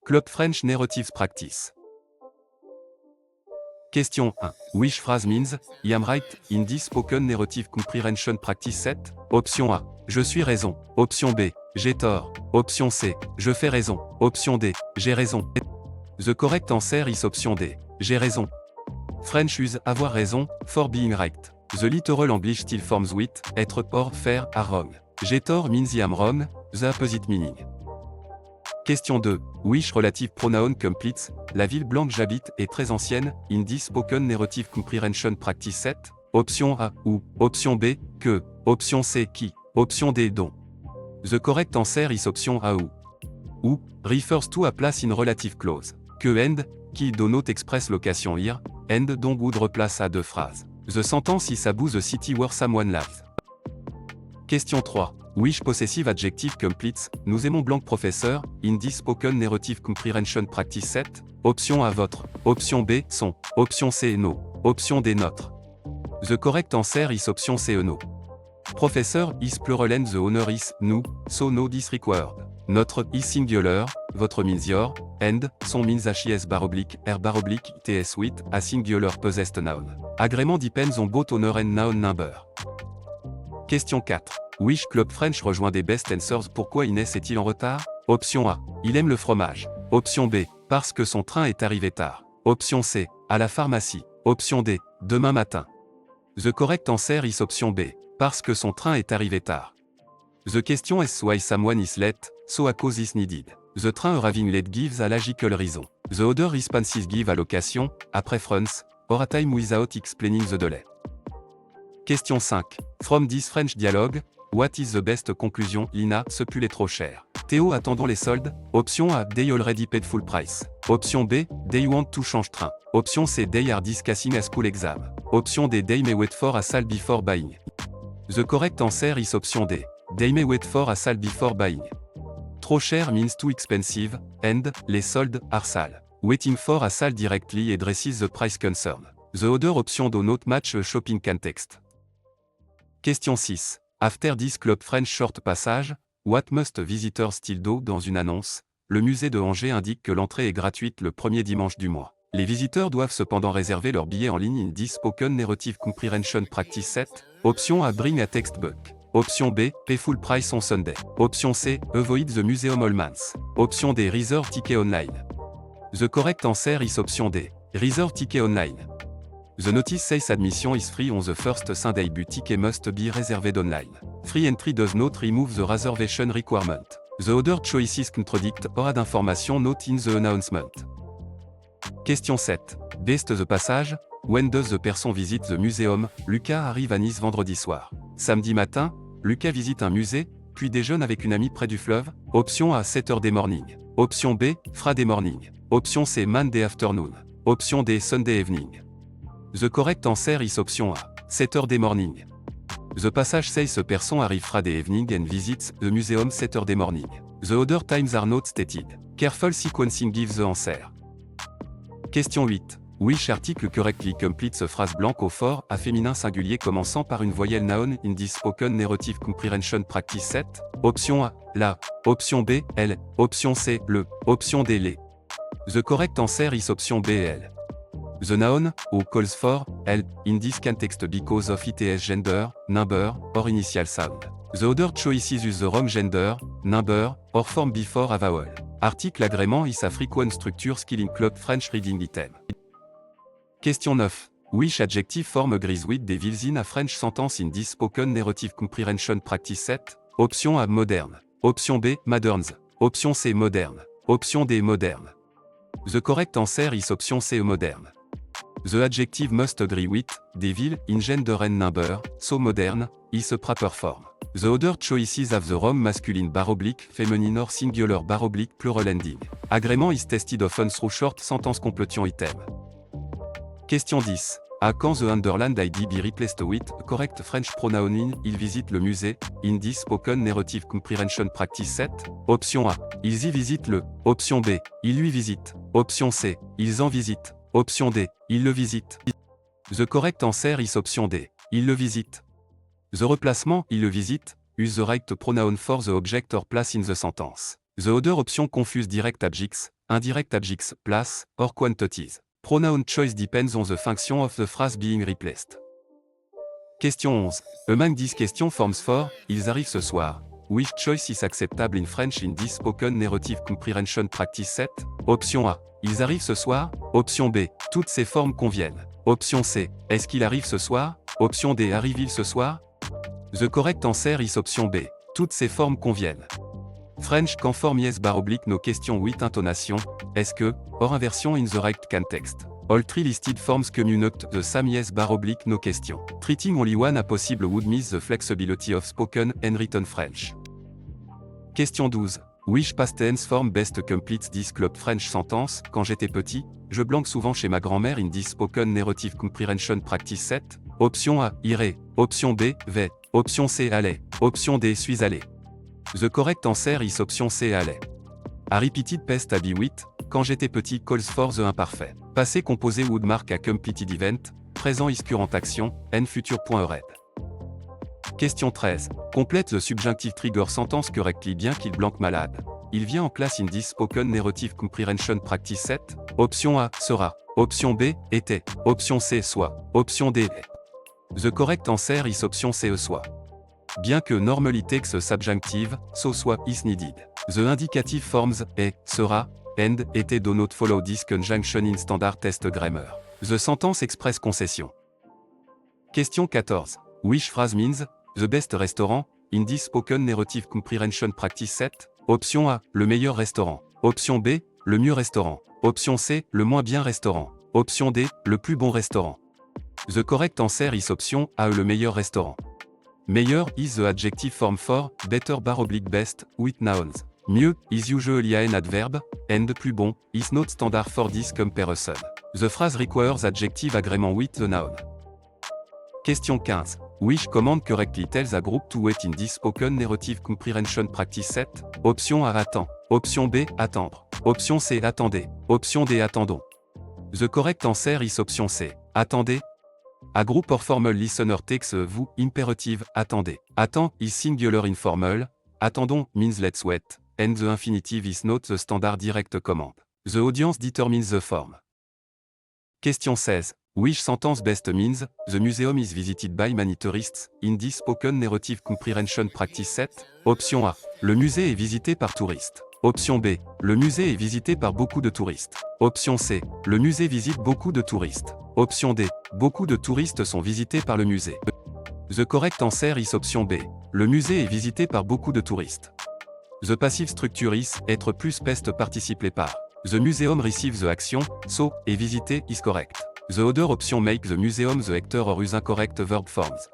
Club French Narrative Practice. Question 1. Which phrase means, I am right, in this spoken narrative comprehension practice set? Option A. Je suis raison. Option B. J'ai tort. Option C. Je fais raison. Option D. J'ai raison. The correct answer is option D. J'ai raison. French use avoir raison, for being right. The literal English still forms with, être or, faire, are wrong. J'ai tort means I am wrong, the opposite meaning. Question 2. Which relative pronoun completes, la ville blanche j'habite est très ancienne, in this spoken narrative comprehension practice set? Option A, ou, option B, que, option C, qui, option D, dont. The correct answer is option A ou, refers to a place in relative clause. Que and, qui denote express location here, and dont would replace à deux phrases. The sentence is about the city where someone lives. Question 3. Which possessive adjective completes, nous aimons blanc professeur, in this spoken narrative comprehension practice set? Option A votre, option B son, option C no, option D notre. The correct answer is option C no. Professeur is plural and the owner is nous, so no is required. Notre is singular, votre means your, and son means his /r/ts with a singular possessed noun. Agrément depends on both owner and noun number. Question 4. Which Club French rejoint des best answers? Pourquoi Inès est-il en retard? Option A. Il aime le fromage. Option B. Parce que son train est arrivé tard. Option C. À la pharmacie. Option D. Demain matin. The correct answer is option B. Parce que son train est arrivé tard. The question is why someone is late, so a cause is needed. The train arriving late gives a logical reason. The other responses give a location, a preference, or a time without explaining the delay. Question 5. From this French dialogue, what is the best conclusion? Lina, ce pull est trop cher. Théo, attendons les soldes. Option A, they already paid full price. Option B, they want to change train. Option C, they are discussing a school exam. Option D, they may wait for a sale before buying. The correct answer is option D. They may wait for a sale before buying. Trop cher means too expensive, and, les soldes, are sale. Waiting for a sale directly addresses the price concern. The other option do not match a shopping context. Question 6. After this Club French short passage, what must visitors still do? Dans une annonce, le musée de Angers indique que l'entrée est gratuite le premier dimanche du mois. Les visiteurs doivent cependant réserver leur billet en ligne in this spoken narrative comprehension practice set. Option A, bring a textbook. Option B, pay full price on Sunday. Option C, avoid the museum all months. Option D, reserve ticket online. The correct answer is option D, reserve ticket online. The notice says admission is free on the first Sunday but ticket must be reserved online. Free entry does not remove the reservation requirement. The other choices contradict or add information not in the announcement. Question 7. Based the passage, when does the person visit the museum? Lucas arrive à Nice vendredi soir. Samedi matin, Lucas visite un musée, puis déjeune avec une amie près du fleuve. Option A, Saturday morning. Option B, Friday morning. Option C, Monday afternoon. Option D, Sunday evening. The correct answer is option A, Saturday morning. The passage says the person arrive Friday evening and visits the museum Saturday morning. The other times are not stated. Careful sequencing gives the answer. Question 8. Which article correctly completes a phrase blanc au fort à féminin singulier commençant par une voyelle noun in this spoken narrative comprehension practice set? Option A, la. Option B, elle. Option C, le. Option D, les. The correct answer is option B, elle. The noun, ou calls for, elle, in this context because of its gender, number, or initial sound. The other choices use the wrong gender, number, or form before a vowel. Article agrément is a frequent structure skill in Club French reading item. Question 9. Which adjective form agrees with the vowels in a French sentence in this spoken narrative comprehension practice set? Option A, moderne. Option B, moderns. Option C, moderne. Option D, moderne. The correct answer is option C, moderne. The adjective must agree with, devil, in gender and number, so modern, is a proper form. The other choices have the wrong masculine / feminine or singular / plural ending. Agrément is tested often through short sentence completion item. Question 10. À quand the underlined ID be replaced with, correct French pronoun in, il visite le musée, in this spoken narrative comprehension practice set? Option A. Ils y visitent le. Option B. Ils lui visitent. Option C. Ils en visitent. Option D. Ils le visitent. The correct answer is option D. Ils le visitent. The replacement, il le visite, use the right pronoun for the object or place in the sentence. The other option confuse direct objects, indirect adjectives, place, or quantities. Pronoun choice depends on the function of the phrase being replaced. Question 11. Among these questions forms for, ils arrivent ce soir. Which choice is acceptable in French in this spoken narrative comprehension practice 7? Option A. Ils arrivent ce soir. Option B. Toutes ces formes conviennent. Option C. Est-ce qu'il arrive ce soir? Option D. Arrive-t-il ce soir? The correct answer is option B. Toutes ces formes conviennent. French conform yes / no question with intonation. Est-ce que, or inversion in the right context. All three listed forms communicate the same yes / no question. Treating only one a possible would miss the flexibility of spoken and written French. Question 12. Which past tense form best completes this club French sentence? Quand j'étais petit, je blanque souvent chez ma grand-mère in this spoken narrative comprehension practice 7. Option A, irai. Option B, vais. Option C, allais. Option D, suis allé. The correct answer is option C, allais. A repeated past a be with, quand j'étais petit calls for the imparfait. Passé composé would mark a completed event, présent is current action, and future.red. Question 13. Complète the subjunctive trigger sentence correctly bien qu'il blanque malade. Il vient en classe in this spoken narrative comprehension practice 7. Option A, sera. Option B, était. Option C, soit. Option D, est. The correct answer is option C, soit. Bien que normally takes a subjunctive, so soit is needed. The indicative forms est, sera, and, était do not follow this conjunction in standard test grammar. The sentence express concession. Question 14. Which phrase means, the best restaurant, in this spoken narrative comprehension practice 7? Option A, le meilleur restaurant. Option B, le mieux restaurant. Option C, le moins bien restaurant. Option D, le plus bon restaurant. The correct answer is option A, le meilleur restaurant. Meilleur is the adjective form for, better / best, with nouns. Mieux is usually an adverb, and plus bon is not standard for this comparison. The phrase requires adjective agreement with the noun. Question 15. Which command correctly tells a group to wait in this spoken narrative comprehension practice 7? Option A, attends. Option B, attendre. Option C, attendez. Option D, attendons. The correct answer is option C, attendez. A group or formal listener takes a vous imperative, attendez. Attends is singular informal, attendons means let's wait, and the infinitive is not the standard direct command. The audience determines the form. Question 16. Which sentence best means, the museum is visited by many tourists, in this spoken narrative comprehension practice 7? Option A. Le musée est visité par touristes. Option B. Le musée est visité par beaucoup de touristes. Option C. Le musée visite beaucoup de touristes. Option D. Beaucoup de touristes sont visités par le musée. The correct answer is option B. Le musée est visité par beaucoup de touristes. The passive structure is, être plus past participe par. The museum receives the action, so, est visité is correct. The other option make the museum the actor or use incorrect verb forms.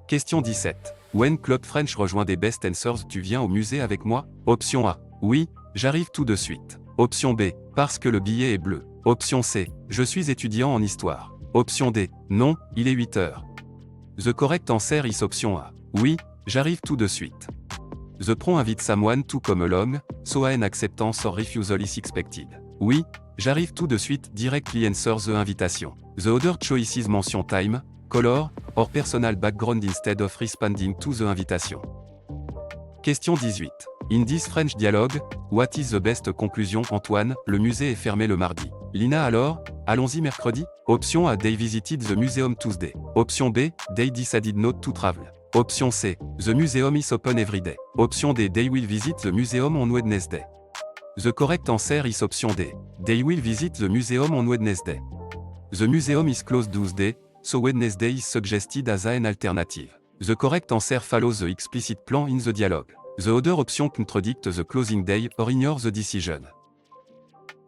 Question 17. When Club French rejoint des best answers, tu viens au musée avec moi? Option A. Oui, j'arrive tout de suite. Option B. Parce que le billet est bleu. Option C. Je suis étudiant en histoire. Option D. Non, il est 8 heures. The correct answer is option A. Oui, j'arrive tout de suite. The pron invite someone to come along, so an acceptance or refusal is expected. Oui, j'arrive tout de suite directly answer the invitation. The other choices mention time, color, or personal background instead of responding to the invitation. Question 18. In this French dialogue, what is the best conclusion? Antoine, le musée est fermé le mardi. Lina alors, allons-y mercredi? Option A, they visited the museum Tuesday. Option B, they decided not to travel. Option C, the museum is open every day. Option D, they will visit the museum on Wednesday. The correct answer is option D. They will visit the museum on Wednesday. The museum is closed Tuesday, so Wednesday is suggested as an alternative. The correct answer follows the explicit plan in the dialogue. The other option contradict the closing day or ignore the decision.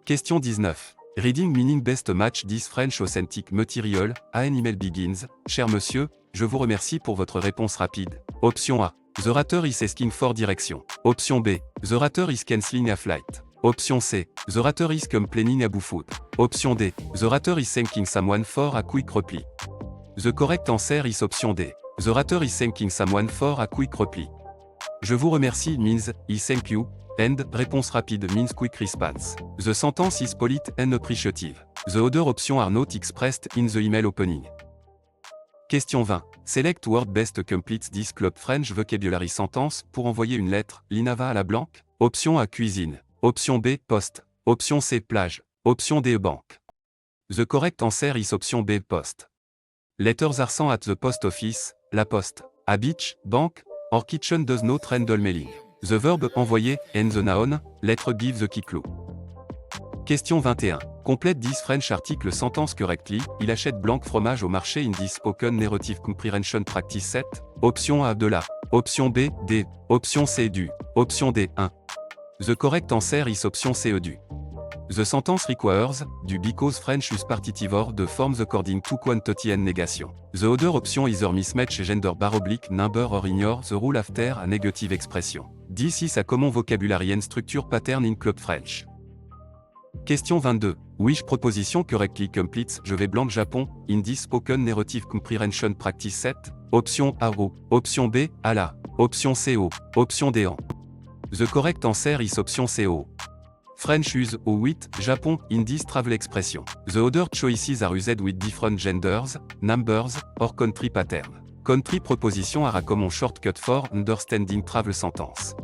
Question 19. Reading meaning best match this French authentic material, an email begins. Cher monsieur, je vous remercie pour votre réponse rapide. Option A. The writer is asking for direction. Option B. The writer is cancelling a flight. Option C. The writer is complaining about food. Option D. The writer is thanking someone for a quick reply. The correct answer is option D. The writer is thanking someone for a quick reply. Je vous remercie means, I thank you, and, réponse rapide means quick response. The sentence is polite and appreciative. The other options are not expressed in the email opening. Question 20. Select word best completes this Club French vocabulary sentence. Pour envoyer une lettre, Lina va à la banque. Option A, cuisine. Option B, poste. Option C. Plage. Option D. Banque. The correct answer is option B. Post. Letters are sent at the post office, la poste. A beach, bank, or kitchen does not handle mailing. The verb envoyer and the noun, lettre give the key clue. Question 21. Complète this French article sentence correctly. Il achète blanc fromage au marché in this spoken narrative comprehension practice 7. Option A de la. Option B, D. Option C du. Option D, 1. The correct answer is option C du. The sentence requires, du because French is partitive de forms according to quantity and negation. The other option is either mismatch gender / number or ignore the rule after a negative expression. This is a common vocabulary and structure pattern in Club French. Question 22. Which proposition correctly completes Je vais blanc Japon, in this spoken narrative comprehension practice 7? Option A O. Option B, à la. Option C O. Option D en. The correct answer is option C O. French use au 8, Japon, in this travel expression. The other choices are used with different genders, numbers, or country pattern. Country proposition are a common shortcut for understanding travel sentence.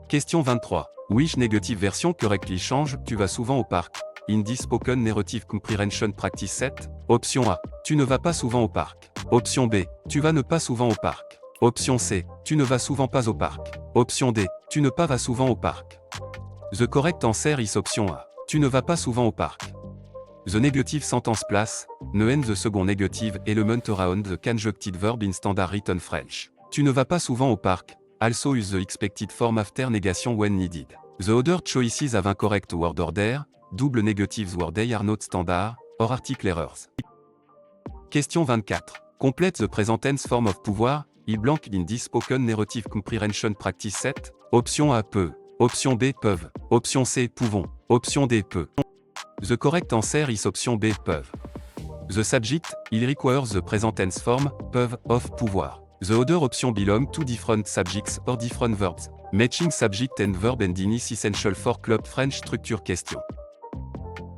Question 23. Which negative version correctly change Tu vas souvent au parc. In this spoken narrative comprehension practice 7. Option A. Tu ne vas pas souvent au parc. Option B. Tu vas ne pas souvent au parc. Option C. Tu ne vas souvent pas au parc. Option D. Tu ne pas vas souvent au parc. The correct answer is option A. Tu ne vas pas souvent au parc. The negative sentence place, ne end the second negative element around the conjuncted verb in standard written French. Tu ne vas pas souvent au parc. Also use the expected form after negation when needed. The other choices have incorrect word order, double negatives word they are not standard, or article errors. Question 24. Complete the present tense form of pouvoir, il blank in this spoken narrative comprehension practice 7. Option A peut. Option B peuvent. Option C pouvons. Option D peut. The correct answer is option B peuvent. The subject, il requires the present tense form, peuvent, of pouvoir. The other option belong to different subjects or different verbs. Matching subject and verb and is essential for Club French structure question.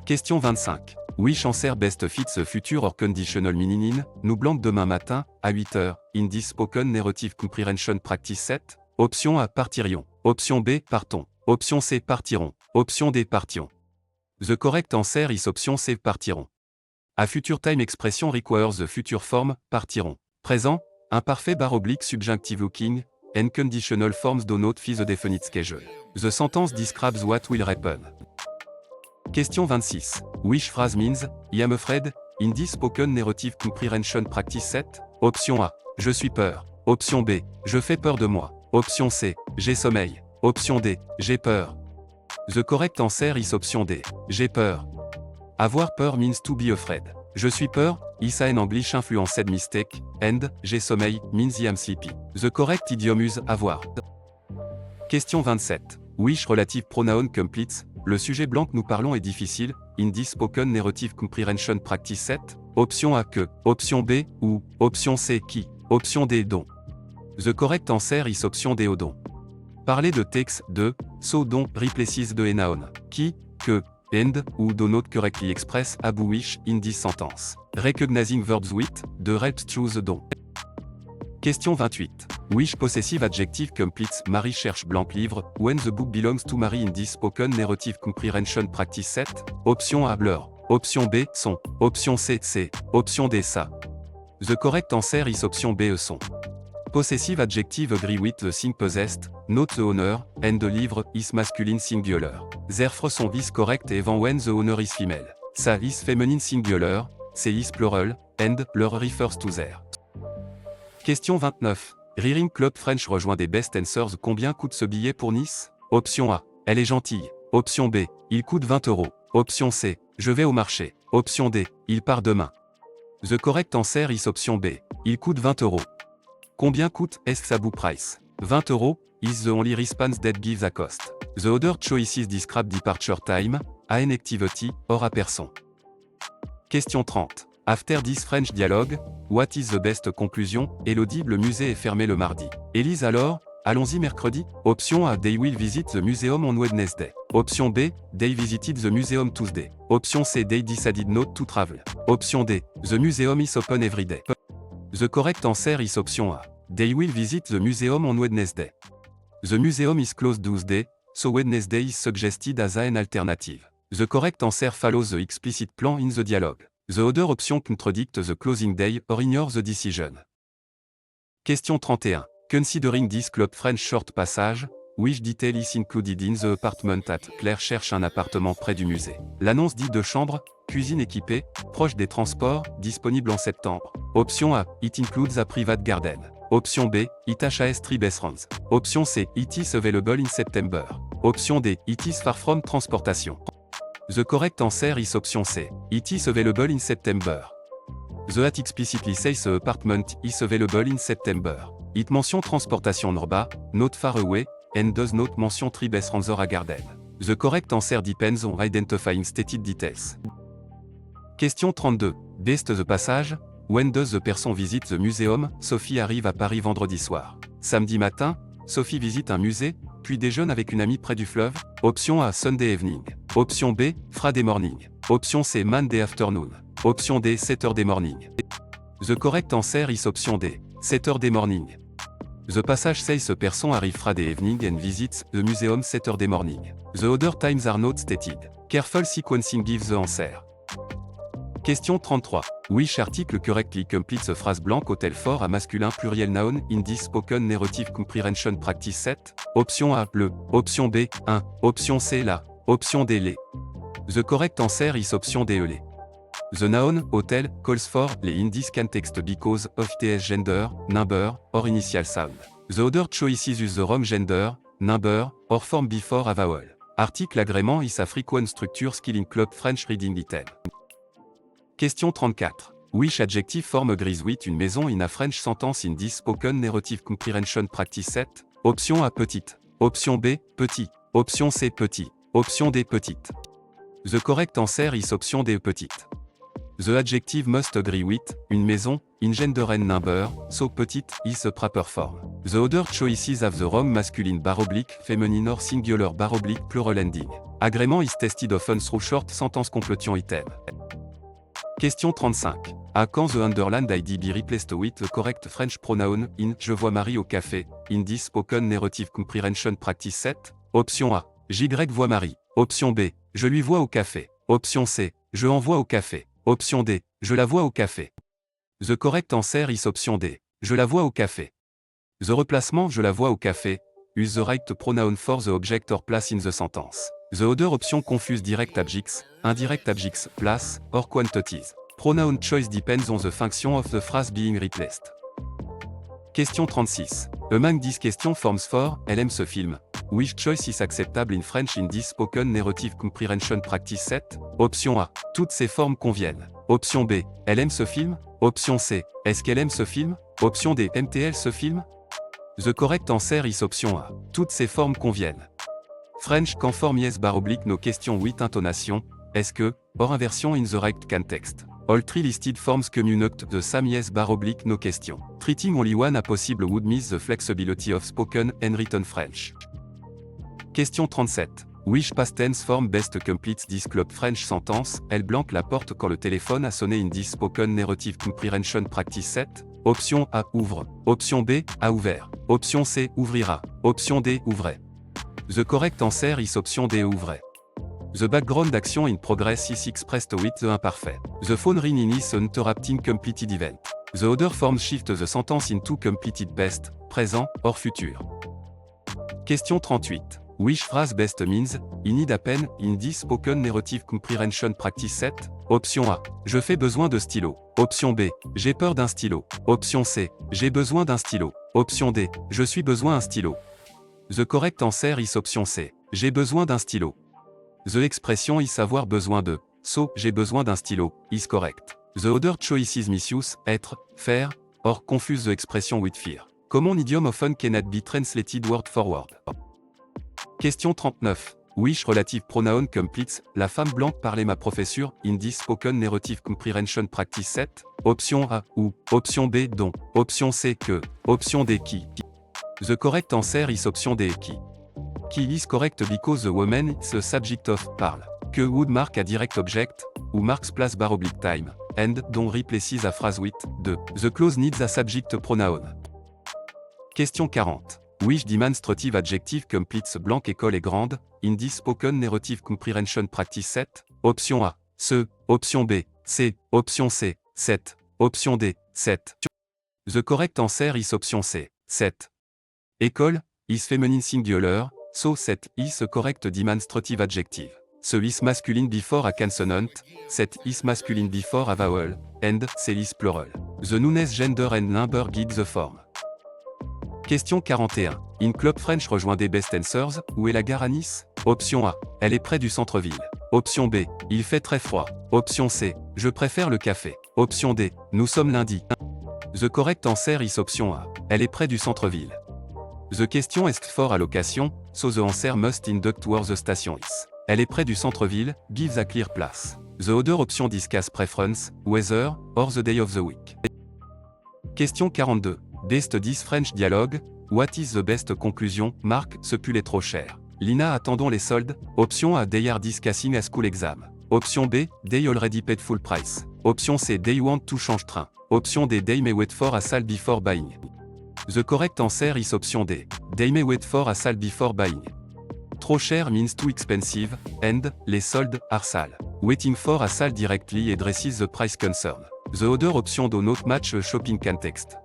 Question 25. Which answer best fits the future or conditional meaning nous blanc demain matin, à 8h, in this spoken narrative comprehension practice 7. Option A partirions. Option B partons. Option C partiront. Option D partions. The correct answer is option C partiront. A future time expression requires the future form, partiront. Présent, imparfait / subjunctive looking, and conditional forms do not fit the definite schedule. The sentence describes what will happen. Question 26. Which phrase means, I am afraid, in this spoken narrative comprehension practice 7? Option A. Je suis peur. Option B. Je fais peur de moi. Option C. J'ai sommeil. Option D. J'ai peur. The correct answer is option D. J'ai peur. Avoir peur means to be afraid. Je suis peur, is an English influenced mistake, and, j'ai sommeil, means I am sleepy. The correct idiom is avoir. Question 27. Which relative pronoun completes, le sujet blanc que nous parlons est difficile, in this spoken narrative comprehension practice 7. Option A que, option B, ou, option C qui, option D dont. The correct answer is option D au don. Parler de takes, de, so dont, replaces de noun. Qui, que, and, ou do not correctly express abu wish in this sentence. Recognizing verbs with, de helps choose don. Question 28. Which possessive adjective completes Marie cherche blanc livre, when the book belongs to Marie in this spoken narrative comprehension practice 7? Option A leur. Option B son. Option C c'est. Option D ça. The correct answer is option B son. Possessive adjective agree with the thing possessed, not the owner, and the livre is masculine singular. Therefore son is correct even when the owner is female. Ça is feminine singular, c'est is plural, and leur refers to their. Question 29. Reading Club French rejoint des best answers. Combien coûte ce billet pour Nice? Option A. Elle est gentille. Option B. Il coûte 20 €. Option C. Je vais au marché. Option D. Il part demain. The correct answer is option B. Il coûte 20 €. Combien coûte est-ce book price? 20 € is the only response that gives a cost. The other choices describe departure time, an activity, or a person. Question 30. After this French dialogue, what is the best conclusion? Elodie, le musée est fermé le mardi. Élise alors, allons-y mercredi? Option A. They will visit the museum on Wednesday. Option B. They visited the museum Tuesday. Option C. They decided not to travel. Option D. The museum is open every day. The correct answer is option A. They will visit the museum on Wednesday. The museum is closed Tuesday, so Wednesday is suggested as an alternative. The correct answer follows the explicit plan in the dialogue. The other option contradict the closing day or ignore the decision. Question 31. Considering this club French short passage, which detail is included in the apartment at Claire cherche un appartement près du musée. L'annonce dit 2 chambres, cuisine équipée, proche des transports, disponible en septembre. Option A. It includes a private garden. Option B. It has 3 bedrooms. Option C. It is available in September. Option D. It is far from transportation. The correct answer is option C. It is available in September. The at explicitly says the apartment is available in September. It mention transportation norba, not far away, and does not mention 3 bedrooms or a garden. The correct answer depends on identifying stated details. Question 32. Based the passage, when does the person visit the museum? Sophie arrive à Paris vendredi soir. Samedi matin, Sophie visite un musée, puis déjeune avec une amie près du fleuve. Option A. Sunday evening. Option B. Friday morning. Option C. Monday afternoon. Option D. Saturday morning. The correct answer is option D. Saturday morning. The passage says the person arrive Friday evening and visits the museum Saturday morning. The other times are not stated. Careful sequencing gives the answer. Question 33. Which article correctly completes a phrase blank hôtel fort à masculin pluriel noun in this spoken narrative comprehension practice 7? Option A. Le. Option B. 1. Option C. La. Option D. Les. The correct answer is option D. Les. The noun, hotel, calls for, les in this context because of its gender, number, or initial sound. The other choices use the wrong gender, number, or form before a vowel. Article agrément is a frequent structure skill in club French reading item. Question 34. Which adjective form agrees with une maison in a French sentence in this spoken narrative comprehension practice 7? Option A. Petite. Option B. Petit. Option C. Petit. Option D. Petite. The correct answer is option D. Petite. The adjective must agree with, une maison, in gender and number, so petite, is a proper form. The other choices have the wrong masculine bar oblique, feminine or singular bar oblique plural ending. Agrément is tested often through short sentence completion item. Question 35. À quand the underlined ID be replaced with the correct French pronoun in je vois Marie au café, in this spoken narrative comprehension practice 7? Option A. J vois Marie. Option B. Je lui vois au café. Option C. Je envoie au café. Option D. Je la vois au café. The correct answer is option D. Je la vois au café. The replacement je la vois au café use the right pronoun for the object or place in the sentence. The other option confuse direct objects, indirect objects, place, or quantities. Pronoun choice depends on the function of the phrase being replaced. Question 36. Among these question forms for, elle aime ce film. Which choice is acceptable in French in this spoken narrative comprehension practice 7? Option A. Toutes ces formes conviennent. Option B. Elle aime ce film? Option C. Est-ce qu'elle aime ce film? Option D. Aime-t-elle ce film? The correct answer is option A. Toutes ces formes conviennent. French conform yes bar oblique no question with intonation. Est-ce que, or inversion in the right context. All three listed forms communicate the same yes bar oblique no question. Treating only one a possible would miss the flexibility of spoken and written French. Question 37. Which past tense form best completes this club French sentence? Elle blanque la porte quand le téléphone a sonné in this spoken narrative comprehension practice 7? Option A. Ouvre. Option B. A ouvert. Option C. Ouvrira. Option D. Ouvrait. The correct answer is option D. Ouvrait. The background action in progress is expressed with the imperfect. The phone ringing is an interrupting completed event. The other forms shift the sentence into completed past, présent, or futur. Question 38. Which phrase best means, I need a pen, in this spoken narrative comprehension practice 7? Option A. Je fais besoin de stylo. Option B. J'ai peur d'un stylo. Option C. J'ai besoin d'un stylo. Option D. Je suis besoin d'un stylo. The correct answer is option C. J'ai besoin d'un stylo. The expression is avoir besoin de. So, j'ai besoin d'un stylo, is correct. The other choices misuse, être, faire, or confuse the expression with fear. Common idiom often cannot be translated word for word. Question 39. Which relative pronoun completes, la femme blanche parlait ma professeure, in this spoken narrative comprehension practice 7? Option A, ou, option B, dont, option C, que, option D, qui. The correct answer is option D, qui. Qui is correct because the woman is the subject of, parle. Que would mark a direct object, ou marks place bar oblique time, and, dont replaces a phrase with, de. The clause needs a subject pronoun. Question 40. Which demonstrative adjective completes blank école est grande, in this spoken narrative comprehension practice 7, option A, ce, option B, C, option C, 7, option D, 7. The correct answer is option C, 7. École, is feminine singular, so 7 is a correct demonstrative adjective. Ce is masculine before a consonant, 7 is masculine before a vowel, and C is plural. The nouns gender and number guide the form. Question 41. In Club French rejoint des best answers, où est la gare à Nice? Option A. Elle est près du centre-ville. Option B. Il fait très froid. Option C. Je préfère le café. Option D. Nous sommes lundi. The correct answer is option A. Elle est près du centre-ville. The question est for allocation, so the answer must induct where the station is. Elle est près du centre-ville, gives a clear place. The other option discuss preference, weather, or the day of the week. Question 42. Best this French dialogue, what is the best conclusion, Marc, ce pull est trop cher. Lina, attendons les soldes. Option A, they are discussing a school exam. Option B, they already paid full price. Option C, they want to change train. Option D, they may wait for a sale before buying. The correct answer is option D. They may wait for a sale before buying. Trop cher means too expensive, and, les soldes, are sale. Waiting for a sale directly addresses the price concern. The other option do not match a shopping context.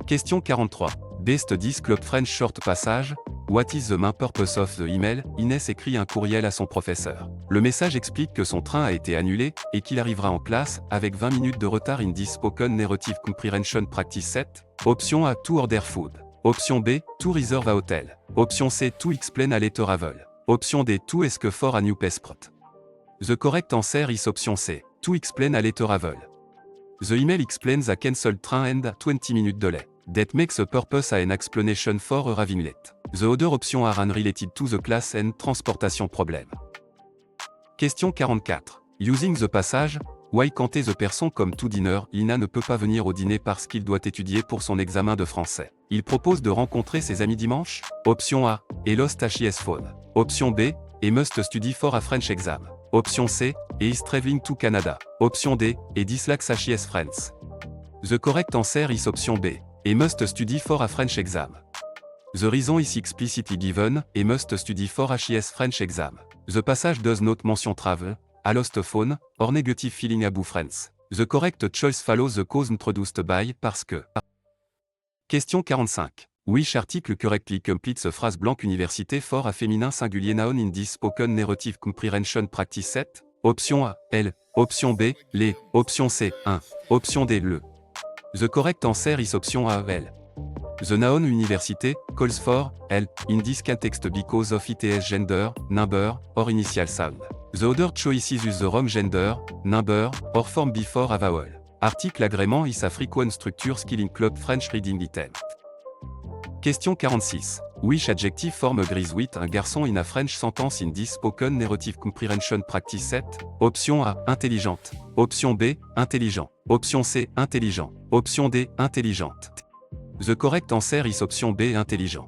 Question 43. Best this Club French short passage. What is the main purpose of the email? Inès écrit un courriel à son professeur. Le message explique que son train a été annulé et qu'il arrivera en classe avec 20 minutes de retard in this spoken narrative comprehension practice 7. Option A, to order food. Option B, to reserve a hotel. Option C, to explain a letter travel. Option D, to ask for a new passport. The correct answer is option C, to explain a letter travel. The email explains a cancelled train and 20 minutes delay. That makes a purpose a an explanation for arriving late. The other options are unrelated to the class and transportation problem. Question 44. Using the passage, why can't the person come to dinner? Lina ne peut pas venir au dîner parce qu'il doit étudier pour son examen de français. Il propose de rencontrer ses amis dimanche? Option A, et lost his phone. Option B, et must study for a French exam. Option C, et is traveling to Canada. Option D, et dislikes his friends. The correct answer is option B, et must study for a French exam. The reason is explicitly given, et must study for his French exam. The passage does not mention travel, a lost phone, or negative feeling about friends. The correct choice follows the cause introduced by, parce que. Question 45. Which article correctly completes a phrase blank université for a féminin singulier noun in this spoken narrative comprehension practice 7? Option A, elle. Option B, les. Option C, un. Option D, le. The correct answer is option A, elle. The noun université calls for, elle, in this context because of its gender, number, or initial sound. The other choices use the wrong gender, number, or form before a vowel. Article agrément is a frequent structure skill in Club French reading item. Question 46. Which adjective form agrees with un garçon in a French sentence in this spoken narrative comprehension practice 7? Option A, intelligente. Option B, intelligent. Option C, intelligent. Option D, intelligente. The correct answer is option B, intelligent.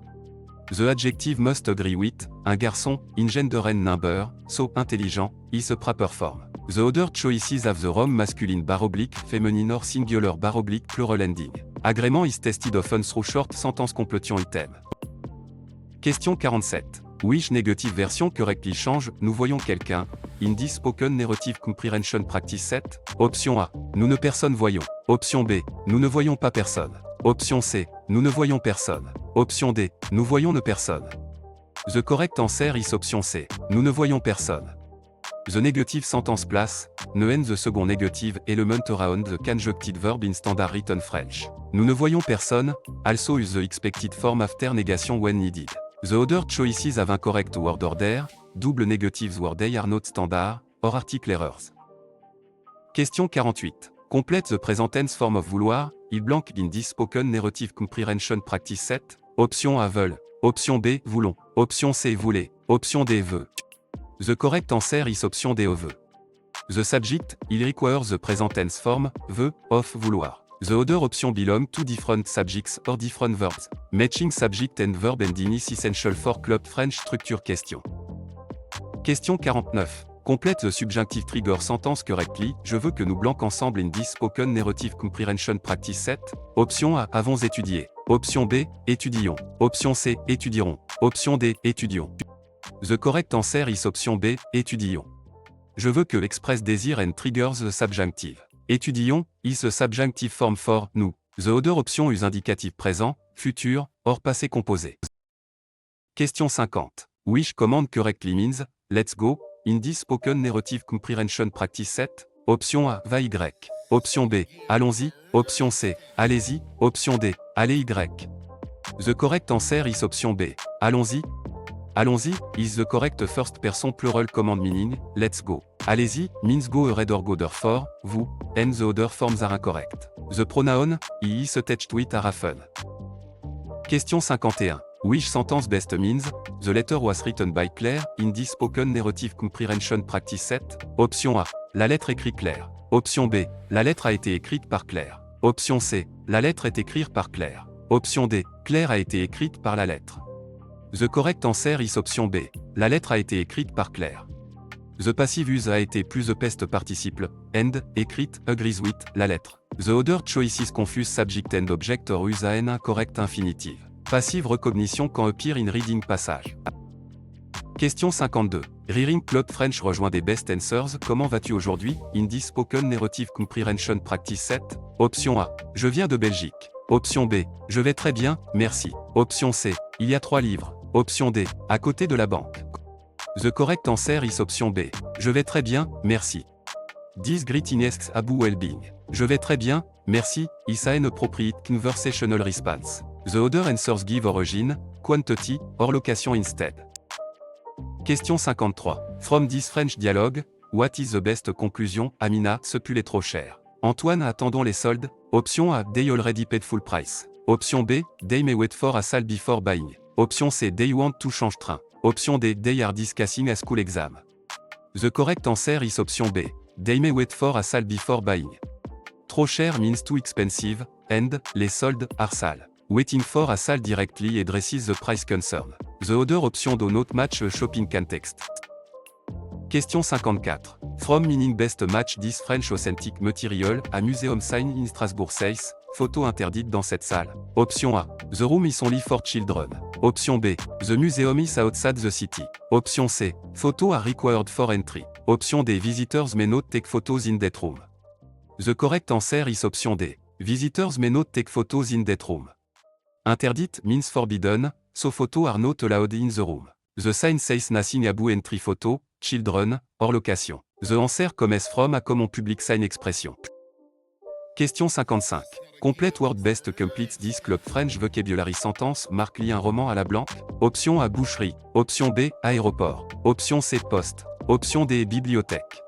The adjective must agree with, un garçon, in gender and number, so intelligent, is a proper form. The other choices have the wrong masculine / feminine or singular / plural ending. Agrément is tested often through short sentence completion item. Question 47. Which negative version correctly change, nous voyons quelqu'un, in this spoken narrative comprehension practice 7? Option A, nous ne personne voyons. Option B, nous ne voyons pas personne. Option C, nous ne voyons personne. Option D, nous voyons ne personne. The correct answer is option C, nous ne voyons personne. The negative sentence place, ne and the second negative element around the conjuncted verb in standard written French. Nous ne voyons personne, also use the expected form after negation when needed. The other choices have incorrect word order, double negatives word they are not standard, or article errors. Question 48. Complete the present tense form of vouloir, il blank in this spoken narrative comprehension practice 7? Option A, veulent. Option B, voulons. Option C, voulez. Option D, veut. The correct answer is option D, veut. The subject, il requires the present tense form, veut, of vouloir. The other option belong to different subjects or different verbs. Matching subject and verb ending is essential for Club French structure question. Question 49. Complete the subjunctive trigger sentence correctly. Je veux que nous blancs ensemble in this spoken narrative comprehension practice 7. Option A. Avons étudié. Option B. Étudions. Option C. Étudierons. Option D. Étudions. The correct answer is option B. Étudions. Je veux que express desire and triggers the subjunctive. Étudions is the subjunctive form for nous. The other option is indicatif présent, futur, or passé composé. Question 50. Wish command correctly means let's go. In this spoken narrative comprehension practice 7, option A, va Y. Option B, allons-y. Option C, allez-y. Option D, allez Y. The correct answer is option B, allons-y. Allons-y is the correct first person plural command meaning, let's go. Allez-y means go ahead or go therefore, vous, and the other forms are incorrect. The pronoun, he is attached to it are often. Question 51. Which sentence best means, the letter was written by Claire, in this spoken narrative comprehension practice 7? Option A. La lettre écrit Claire. Option B. La lettre a été écrite par Claire. Option C. La lettre est écrite par Claire. Option D. Claire a été écrite par la lettre. The correct answer is option B. La lettre a été écrite par Claire. The passive use a été plus the past participle, and, écrite, agrees with, la lettre. The other choices confuse subject and object or use an incorrect infinitive. Passive recognition quand appear in reading passage. Question 52. Reading Club French rejoint des best answers. Comment vas-tu aujourd'hui? In this spoken narrative comprehension practice 7. Option A. Je viens de Belgique. Option B. Je vais très bien, merci. Option C. Il y a 3 livres. Option D. À côté de la banque. The correct answer is option B. Je vais très bien, merci. This greetings Abu well-being. Je vais très bien, merci, is an appropriate conversational response. The other answers give origin, quantity, or location instead. Question 53. From this French dialogue, what is the best conclusion? Amina, ce pull est trop cher. Antoine, attendons les soldes. Option A, they already paid full price. Option B, they may wait for a sale before buying. Option C, they want to change train. Option D, they are discussing a school exam. The correct answer is option B, they may wait for a sale before buying. Trop cher means too expensive, and, les soldes, are sale. Waiting for a sale directly addresses the price concern. The other option do not match a shopping context. Question 54. From meaning best match this French authentic material, a museum sign in Strasbourg says, photo interdite dans cette salle. Option A. The room is only for children. Option B. The museum is outside the city. Option C. Photos are required for entry. Option D. Visitors may not take photos in that room. The correct answer is option D. Visitors may not take photos in that room. Interdite means forbidden, so photos are not allowed in the room. The sign says nothing about entry photo, children, or location. The answer comes from a common public sign expression. Question 55. Complete word best completes this Club French vocabulary sentence. Marque lit un roman à la blanque. Option A, boucherie. Option B, aéroport. Option C, poste. Option D, bibliothèque.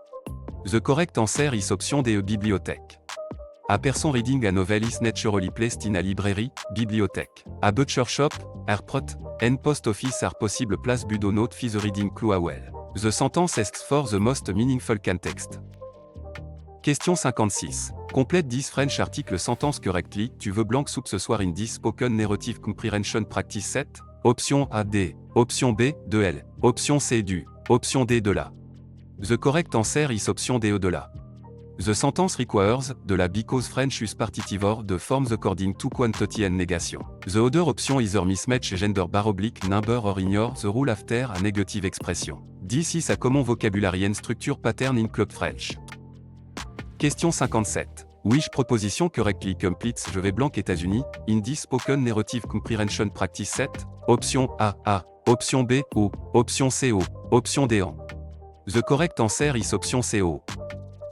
The correct answer is option D, bibliothèque. A person reading a novel is naturally placed in a library, bibliothèque. A butcher shop, airport, and post office are possible place but do not fit the reading clue well. The sentence asks for the most meaningful context. Question 56. Complete this French article sentence correctly. Tu veux blanc soupe ce soir in this spoken narrative comprehension practice 7? Option A, D. Option B, de L. Option C, du. Option D, de la. The correct answer is option D, de la. The sentence requires, de la because French use partitive or the forms according to quantity and negation. The other option either mismatch gender bar oblique number or ignore the rule after a negative expression. This is a common vocabulary and structure pattern in Club French. Question 57. Which proposition correctly completes Je vais blanc États-Unis, in this spoken narrative comprehension practice 7? Option A, A. Option B, O. Option C, O. Option D, en. The correct answer is option C, O.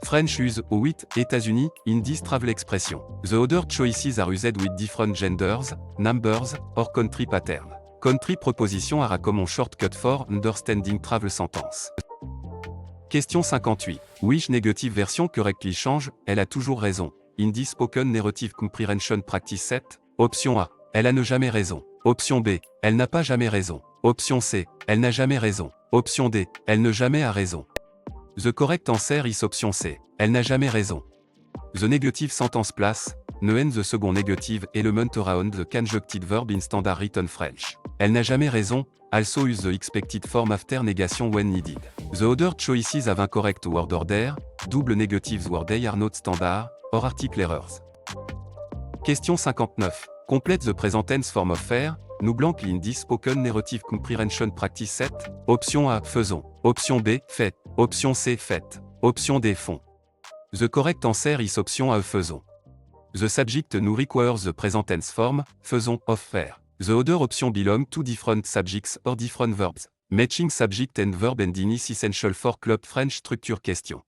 French use, O 8, États-Unis, in this travel expression. The other choices are used with different genders, numbers, or country pattern. Country proposition are a common shortcut for understanding travel sentence. Question 58. Which negative version correctly change, elle a toujours raison. In this spoken narrative comprehension practice 7? Option A. Elle a ne jamais raison. Option B. Elle n'a pas jamais raison. Option C. Elle n'a jamais raison. Option D. Elle ne jamais a raison. The correct answer is option C. Elle n'a jamais raison. The negative sentence place, ne and the second negative element around the conjuncted verb in standard written French. Elle n'a jamais raison, also use the expected form after negation when needed. The other choices have incorrect word order, double negatives word are not standard, or article errors. Question 59. Complete the present tense form of faire, nous blank in this spoken narrative comprehension practice 7. Option A, faisons. Option B, fait. Option C, faites. Option D, font. The correct answer is option A, faisons. The subject now requires the present tense form, faisons, of faire. The other option belong to different subjects or different verbs. Matching subject and verb ending is essential for club French structure question.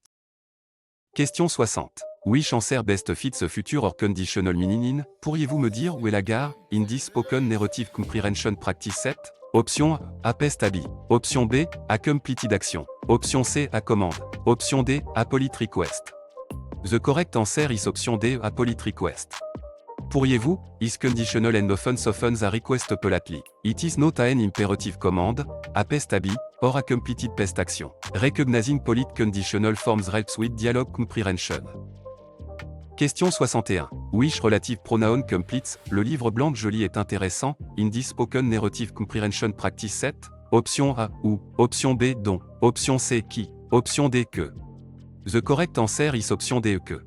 Question 60. Which answer best fits a future or conditional meaning in? Pourriez-vous me dire où est la gare? In this spoken narrative comprehension practice 7. Option A, a pest habit. Option B, a completed action. Option C, a commande. Option D, a polite request. The correct answer is option D, a polite request. Pourriez-vous, is conditional and often softens a request politely. It is not an imperative command, a pest habit, or a completed pest action. Recognizing polite conditional forms helps with dialogue comprehension. Question 61. Which relative pronoun completes, le livre blanc joli est intéressant, in this spoken narrative comprehension practice 7. Option A, ou. Option B, dont. Option C, qui. Option D, que. The correct answer is option D, que.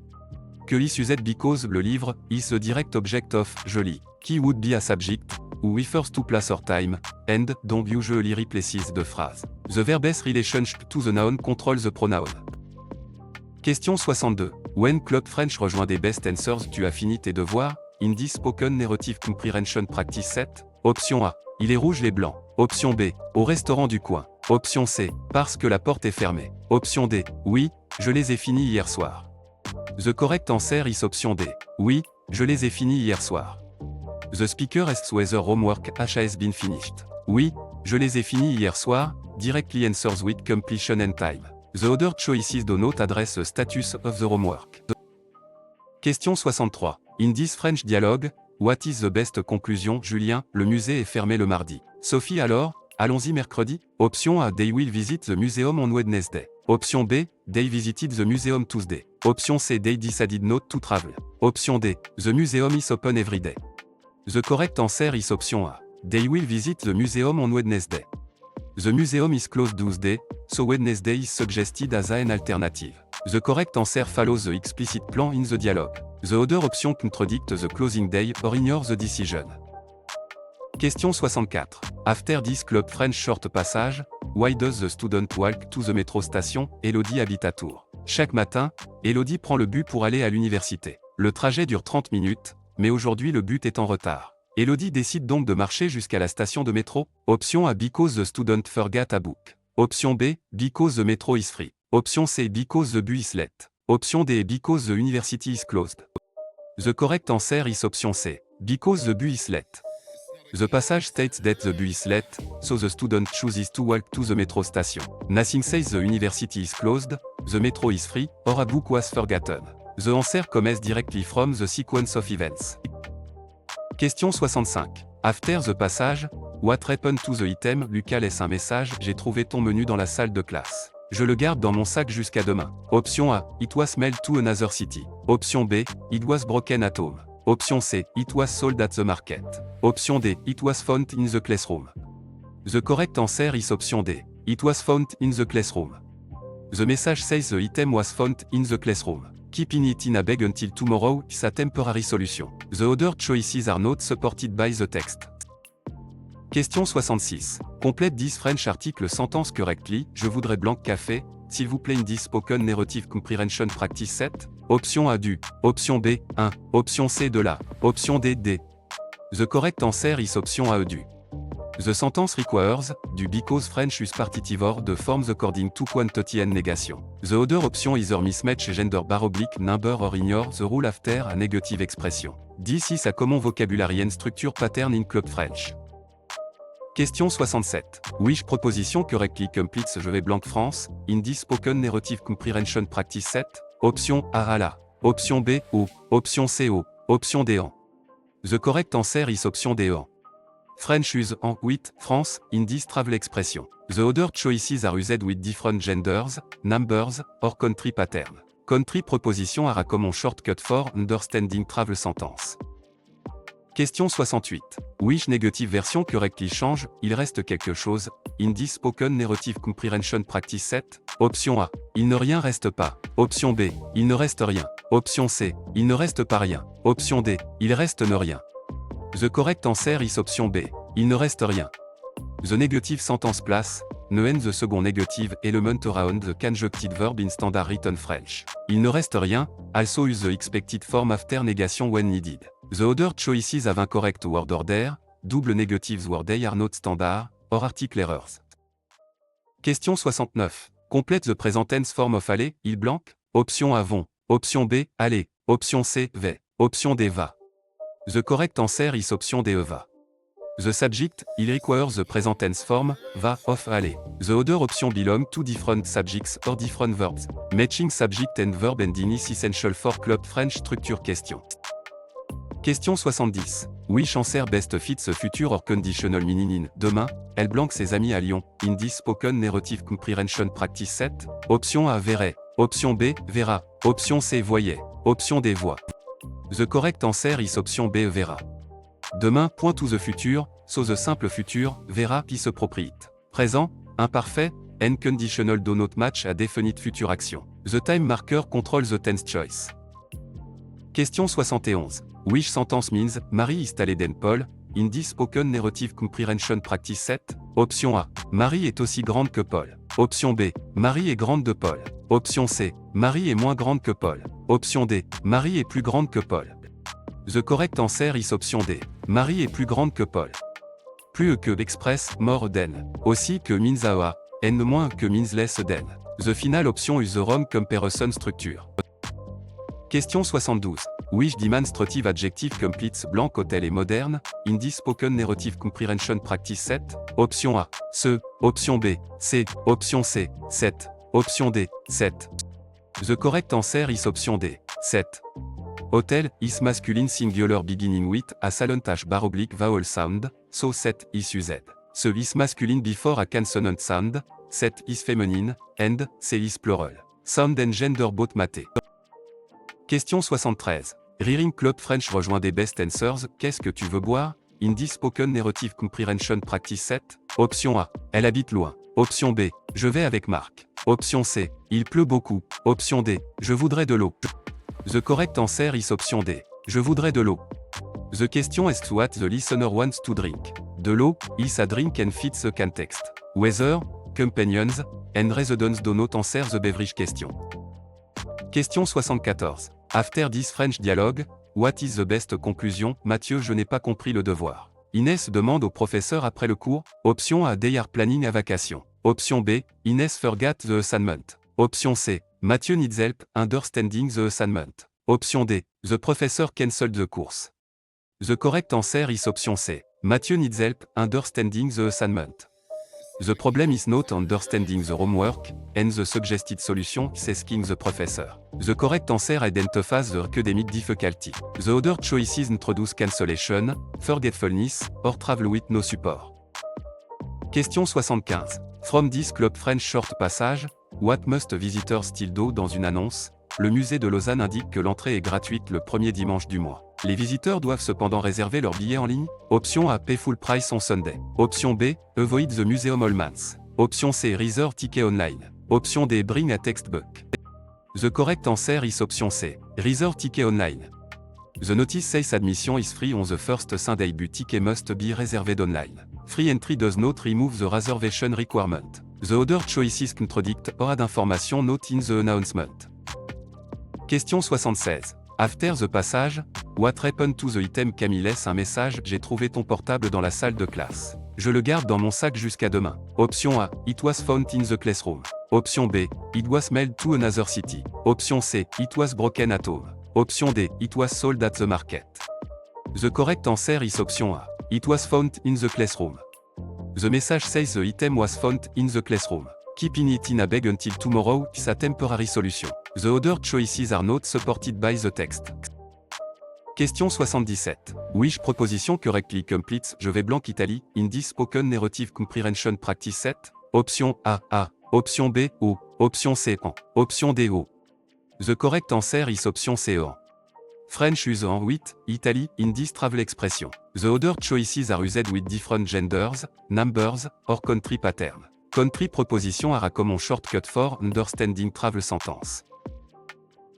Que is used because le livre is the direct object of joli, qui would be a subject, who refers to place or time, and don't usually replaces the phrase. The verb's relationship to the noun controls the pronoun. Question 62. When Club French rejoint des best answers, tu as fini tes devoirs, in this spoken narrative comprehension practice 7. Option A. Il est rouge et blanc. Option B. Au restaurant du coin. Option C. Parce que la porte est fermée. Option D. Oui, je les ai finis hier soir. The correct answer is option D. Oui, je les ai finis hier soir. The speaker asks whether homework has been finished. Oui, je les ai finis hier soir, directly answers with completion and time. The other choices do not address the status of the homework. Question 63. In this French dialogue, what is the best conclusion? Julien, le musée est fermé le mardi. Sophie alors, allons-y mercredi? Option A, they will visit the museum on Wednesday. Option B, they visited the museum Tuesday. Option C, they decided not to travel. Option D, the museum is open every day. The correct answer is option A. They will visit the museum on Wednesday. The museum is closed Tuesday, so Wednesday is suggested as an alternative. The correct answer follows the explicit plan in the dialogue. The other option contradicts the closing day or ignores the decision. Question 64. After this Club French short passage, why does the student walk to the metro station? Elodie habite à Tours. Chaque matin, Elodie prend le bus pour aller à l'université. Le trajet dure 30 minutes, mais aujourd'hui le bus est en retard. Elodie décide donc de marcher jusqu'à la station de métro. Option A, because the student forgot a book. Option B, because the metro is free. Option C, because the bus is late. Option D, because the university is closed. The correct answer is option C, because the bus is late. The passage states that the bus is late, so the student chooses to walk to the metro station. Nothing says the university is closed, the metro is free, or a book was forgotten. The answer comes directly from the sequence of events. Question 65. After the passage, what happened to the item? Lucas laisse un message, j'ai trouvé ton menu dans la salle de classe. Je le garde dans mon sac jusqu'à demain. Option A, it was mailed to another city. Option B, it was broken at home. Option C, it was sold at the market. Option D, it was found in the classroom. The correct answer is option D, it was found in the classroom. The message says the item was found in the classroom. Keeping it in a bag until tomorrow is a temporary solution. The other choices are not supported by the text. Question 66. Complète this French article sentence correctly. Je voudrais blanc café, s'il vous plaît. In this spoken narrative comprehension practice 7. Option A du. Option B, 1. Option C de la. Option D, D. The correct answer is option A du. The sentence requires, du because French is partitive de forms according to quantity and negation. The other option either mismatch gender / number or ignore the rule after a negative expression. This is a common vocabulary and structure pattern in Club French. Question 67. Which proposition correctly completes je vais blank France, in this spoken narrative comprehension practice 7? Option A à la. Option B, au. Option C, au. Option D, en. The correct answer is option D, en. French use en with France in this travel expression. The other choices are used with different genders, numbers, or country pattern. Country proposition are a common shortcut for understanding travel sentence. Question 68. Which negative version correctly change, il reste quelque chose, in this spoken narrative comprehension practice 7. Option A. Il ne rien reste pas. Option B. Il ne reste rien. Option C. Il ne reste pas rien. Option D. Il reste ne rien. The correct answer is option B. Il ne reste rien. The negative sentence place, ne end the second negative element around the conjuncted verb in standard written French. Il ne reste rien, also use the expected form after negation when needed. The other choices have incorrect word order, double negatives word they are not standard, or article errors. Question 69. Complete the present tense form of aller, il blanc. Option A vont. Option B, aller. Option C, vais. Option D, va. The correct answer is option D, va. The subject, il requires the present tense form, va, of, aller. The other option belong to different subjects or different verbs. Matching subject and verb ending is essential for club French structure question. Question 70. Which answer best fits a future or conditional meaning in demain, elle blanque ses amis à Lyon, in this spoken narrative comprehension practice 7. Option A, verrait. Option B, verra. Option C, voyait. Option D, voit. The correct answer is option B, verra. Demain, point to the future, so the simple future, verra qui se propriété. Présent, imparfait, and conditional do not match a definite future action. The time marker controls the tense choice. Question 71. Which sentence means, Marie is taller than Paul, in this spoken narrative comprehension practice 7? Option A. Marie est aussi grande que Paul. Option B. Marie est grande de Paul. Option C. Marie est moins grande que Paul. Option D. Marie est plus grande que Paul. The correct answer is option D. Marie est plus grande que Paul. Plus que express, more than. Aussi que means a, and moins que means less than. The final option is the wrong comparison structure. Question 72. Which demonstrative adjective completes blanc hôtel et moderne, in this spoken narrative comprehension practice 7? Option A, ce. Option B, C. Option C, 7. Option D, 7. The correct answer is option D, 7. Hotel is masculine singular beginning with a silent h bar oblique vowel sound, so 7 is used. Ce is masculine before a consonant sound, 7 is feminine, and C is plural. Sound and gender both maté. Question 73. Rearing Club French rejoint des best answers, qu'est-ce que tu veux boire? In this spoken narrative comprehension practice 7. Option A. Elle habite loin. Option B. Je vais avec Marc. Option C. Il pleut beaucoup. Option D. Je voudrais de l'eau. The correct answer is option D. Je voudrais de l'eau. The question asks what the listener wants to drink. De l'eau, is a drink and fits the context. Weather, companions, and residents do not answer the beverage question. Question 74. After this French dialogue, what is the best conclusion? Mathieu, je n'ai pas compris le devoir. Inès demande au professeur après le cours. Option A, they are planning a vacation. Option B, Inès forgot the assignment. Option C, Mathieu needs help understanding the assignment. Option D, the professor cancelled the course. The correct answer is option C. Mathieu needs help understanding the assignment. The problem is not understanding the homework, and the suggested solution is asking the professor. The correct answer identifies the academic difficulty. The other choices introduce cancellation, forgetfulness, or travel with no support. Question 75. From this Club French short passage, what must visitors still do? Dans une annonce, le musée de Lausanne indique que l'entrée est gratuite le premier dimanche du mois. Les visiteurs doivent cependant réserver leur billet en ligne. Option A, pay full price on Sunday. Option B, avoid the museum all months. Option C, reserve ticket online. Option D, bring a textbook. The correct answer is option C, reserve ticket online. The notice says admission is free on the first Sunday but ticket must be reserved online. Free entry does not remove the reservation requirement. The other choices contradict or add information not in the announcement. Question 76. After the passage, what happened to the item? Camille laisse un message. J'ai trouvé ton portable dans la salle de classe. Je le garde dans mon sac jusqu'à demain. Option A, it was found in the classroom. Option B, it was mailed to another city. Option C, it was broken at home. Option D, it was sold at the market. The correct answer is option A, it was found in the classroom. The message says the item was found in the classroom. Keeping it in a bag until tomorrow is a temporary solution. The other choices are not supported by the text. Question 77. Which proposition correctly completes Je vais blanc Italie in this spoken narrative comprehension practice 7? Option A, A. Option B, O. Option C, en. Option D, O. The correct answer is option C, en. French use en 8, Italy, in this travel expression. The other choices are used with different genders, numbers, or country pattern. Country proposition are a common shortcut for understanding travel sentence.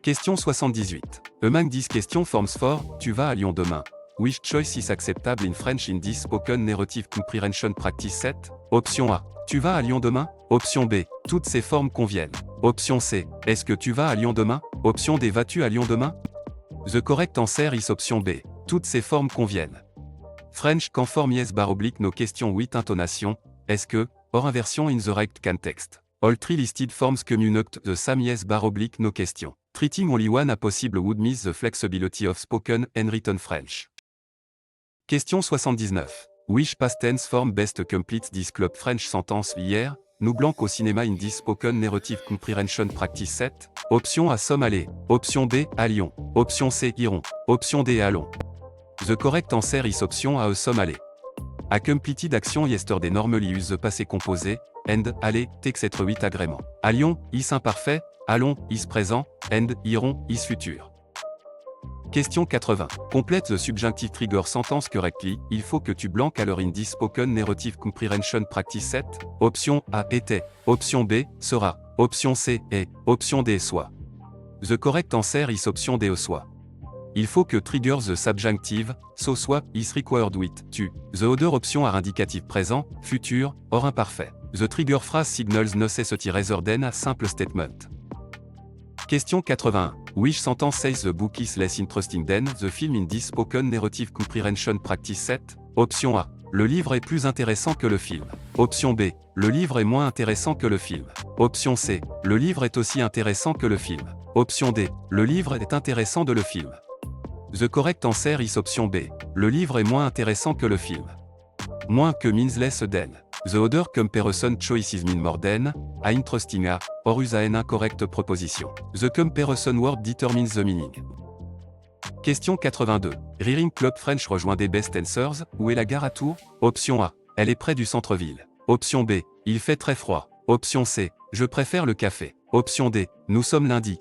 Question 78. Among these question forms for tu vas à Lyon demain. Which choice is acceptable in French in this spoken narrative comprehension practice set? Option A. Tu vas à Lyon demain? Option B. Toutes ces formes conviennent. Option C. Est-ce que tu vas à Lyon demain? Option D. Vas-tu à Lyon demain? The correct answer is option B. Toutes ces formes conviennent. French conform yes / no question with intonation. Est-ce que, or inversion in the right context. All three listed forms communicate the same yes / no question. Treating only one a possible would miss the flexibility of spoken and written French. Question 79. Which past tense form best completes this club French sentence hier, nous blanc au cinéma in this spoken narrative comprehension practice set? Option A sommes allés. Option B à Lyon. Option C iront. Option D allons. The correct answer is option A sommes allés. A completed action yesterday normally use the passé composé, and, aller, takes être 8 agrément. À Lyon, is imparfait, allons, is présent, and, iront, is futur. Question 80. Complète the subjunctive trigger sentence correctly. Il faut que tu blanques à l'heure in this spoken narrative comprehension practice set. Option A était. Option B sera. Option C est. Option D soit. The correct answer is option D soit. Il faut que trigger the subjunctive, so soit, is required with, tu. The other option are indicatif présent, futur, or imparfait. The trigger phrase signals necessity rather than a simple statement. Question 81. Which sentence says the book is less interesting than the film in this spoken narrative comprehension practice set? Option A. Le livre est plus intéressant que le film. Option B. Le livre est moins intéressant que le film. Option C. Le livre est aussi intéressant que le film. Option D. Le livre est intéressant de le film. The correct answer is option B. Le livre est moins intéressant que le film. Moins que means less than. The other comparison choices mean more than, a interesting a, or use an incorrect proposition. The comparison word determines the meaning. Question 82. Rearing Club French rejoint des best answers. Où est la gare à Tours? Option A. Elle est près du centre-ville. Option B. Il fait très froid. Option C. Je préfère le café. Option D. Nous sommes lundi.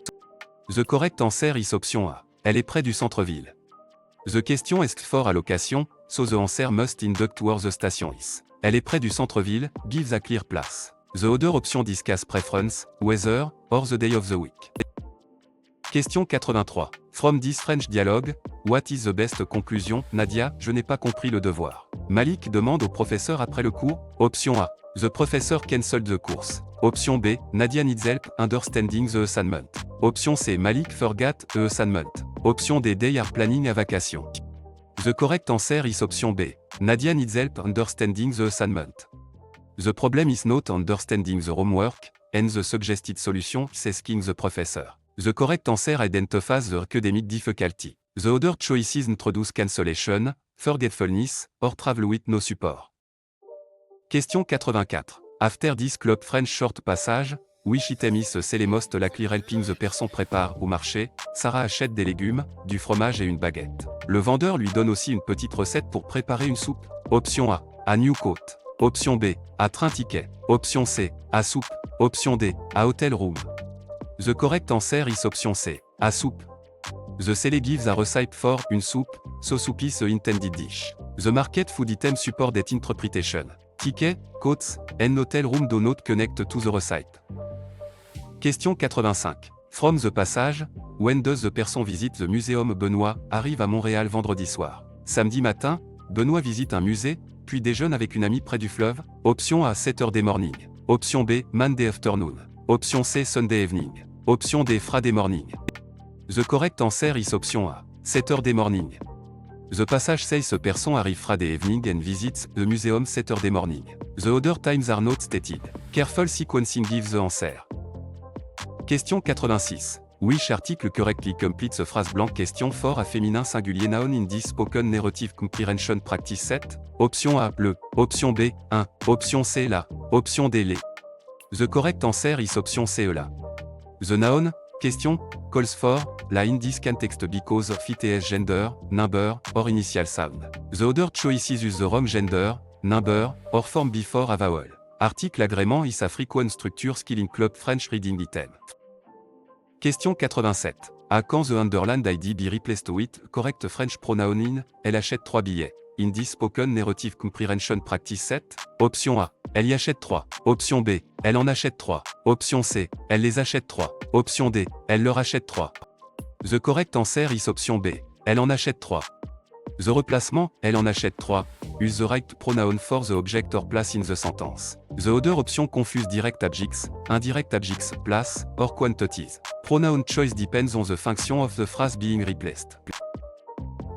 The correct answer is option A. Elle est près du centre-ville. The question is for allocation, so the answer must induct towards the station is. Elle est près du centre-ville, gives a clear place. The other option discuss preference, weather, or the day of the week. Question 83. From this French dialogue, what is the best conclusion? Nadia, je n'ai pas compris le devoir. Malik demande au professeur après le cours. Option A. The professor cancelled the course. Option B. Nadia needs help understanding the assignment. Option C. Malik forgot the assignment. Option D. They are planning a vacation. The correct answer is option B. Nadia needs help understanding the assignment. The problem is not understanding the homework, and the suggested solution is asking the professor. The correct answer identifies the academic difficulty. The other choices introduce cancellation, forgetfulness, or travel with no support. Question 84. After this club French short passage, which item is the most likely helping the person prépare au marché? Sarah achète des légumes, du fromage et une baguette. Le vendeur lui donne aussi une petite recette pour préparer une soupe. Option A. À New Coat. Option B. À train ticket. Option C. À soupe. Option D. À hotel room. The correct answer is option C. À soupe. The seller gives a recipe for une soupe, so soup is a intended dish. The market food item support that interpretation. Ticket, coats, and hotel room do not connect to the recipe. Question 85. From the passage, when does the person visit the museum? Benoît arrive à Montréal vendredi soir. Samedi matin, Benoît visite un musée, puis déjeune avec une amie près du fleuve. Option A 7h morning. Option B Monday afternoon. Option C Sunday evening. Option D Friday morning. The correct answer is option A 7h morning. The passage says a person arrive Friday evening and visits the museum 7h morning. The other times are not stated. Careful sequencing gives the answer. Question 86. Which article correctly completes a phrase blank? Question for a féminin singulier noun in this spoken narrative comprehension practice set? Option A, le. Option B, un. Option C, la. Option D, les. The correct answer is option C, la. The noun, question, calls for, la in this context because of its gender, number, or initial sound. The other choices use the wrong gender, number, or form before a vowel. Article agrément is a frequent structure skill in club French reading item. Question 87. A quand the underlined ID be replaced with correct French pronoun in, elle achète 3 billets. In this spoken narrative comprehension practice 7. Option A. Elle y achète 3. Option B. Elle en achète 3. Option C. Elle les achète 3. Option D. Elle leur achète 3. The correct answer is option B. Elle en achète 3. The replacement, elle en achète 3. Use the right pronoun for the object or place in the sentence. The other option confuse direct objects, indirect objects, place, or quantities. Pronoun choice depends on the function of the phrase being replaced.